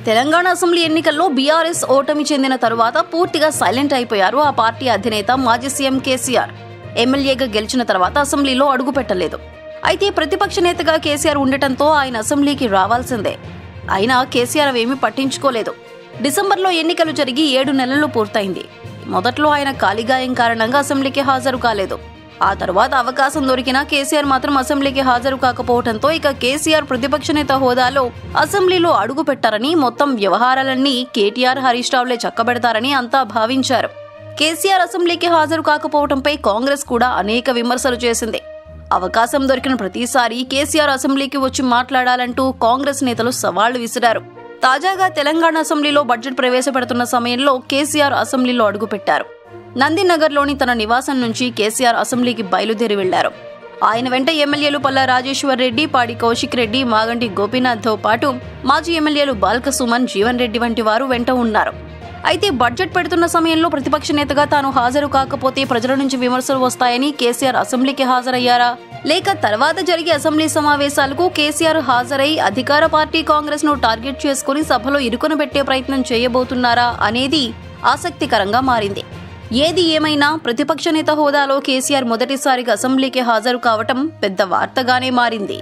Telangana assembly ఎన్నికల్లో BRS ఓటమి చెందిన తరువాత పూర్తిగా సైలెంట్ అయిపోయారు ఆ పార్టీ అధినేత మాజీ సీఎం కేసీఆర్. ఎమ్మెల్యేగా గెలిచిన తర్వాత అసెంబ్లీలో అడుగుపెట్టలేదు. అయితే ప్రతిపక్ష నేతగా కేసీఆర్ ఉండటంతో ఆయన అసెంబ్లీకి రావాల్సిందే. అయినా కేసీఆర్ అవేమీ పట్టించుకోలేదు. డిసెంబర్లో ఎన్నికలు జరిగి 7 నెలలు పూర్తయింది. మొదట్లో ఆయన కాలిగాయం కారణంగా అసెంబ్లీకి హాజరు కాలేదు. ఆ తర్వాత అవకాశం దొరికినా కేసీఆర్ మాత్రం అసెంబ్లీకి హాజరు కాకపోవడంతో ఇక కేసీఆర్ ప్రతిపక్ష నేత హోదాలో అసెంబ్లీలో అడుగు పెట్టారని, మొత్తం వ్యవహారాలన్నీ కేటీఆర్, హరీష్ రావులే చక్కబెడతారని అంతా భావించారు. కేసీఆర్ అసెంబ్లీకి హాజరు కాకపోవడంపై కాంగ్రెస్ కూడా అనేక విమర్శలు చేసింది. అవకాశం దొరికిన ప్రతిసారి కేసీఆర్ అసెంబ్లీకి వచ్చి మాట్లాడాలంటూ కాంగ్రెస్ నేతలు సవాళ్లు విసిరారు. తాజాగా తెలంగాణ అసెంబ్లీలో బడ్జెట్ ప్రవేశపెడుతున్న సమయంలో కేసీఆర్ అసెంబ్లీలో అడుగుపెట్టారు. నందినగర్లోని తన నివాసం నుంచి కేసీఆర్ అసెంబ్లీకి బయలుదేరి వెళ్లారు. ఆయన వెంట ఎమ్మెల్యేలు పల్లా రాజేశ్వర్ రెడ్డి, పాడి కౌశిక్ రెడ్డి, మాగంటి గోపీనాథ్తో పాటు మాజీ ఎమ్మెల్యేలు బాల్క సుమన్, జీవన్ రెడ్డి వంటి వారు వెంట ఉన్నారు. అయితే బడ్జెట్ పెడుతున్న సమయంలో ప్రతిపక్ష నేతగా తాను హాజరు కాకపోతే ప్రజల నుంచి విమర్శలు వస్తాయని కేసీఆర్ అసెంబ్లీకి హాజరయ్యారా, లేక తర్వాత జరిగే అసెంబ్లీ సమావేశాలకు కేసీఆర్ హాజరై అధికార పార్టీ కాంగ్రెస్ ను టార్గెట్ చేసుకుని సభలో ఇరుకునబెట్టే ప్రయత్నం చేయబోతున్నారా అనేది ఆసక్తికరంగా మారింది. ఏది ఏమైనా ప్రతిపక్ష నేత హోదాలో కేసీఆర్ మొదటిసారిగా అసెంబ్లీకి హాజరు కావటం పెద్ద వార్తగానే మారింది.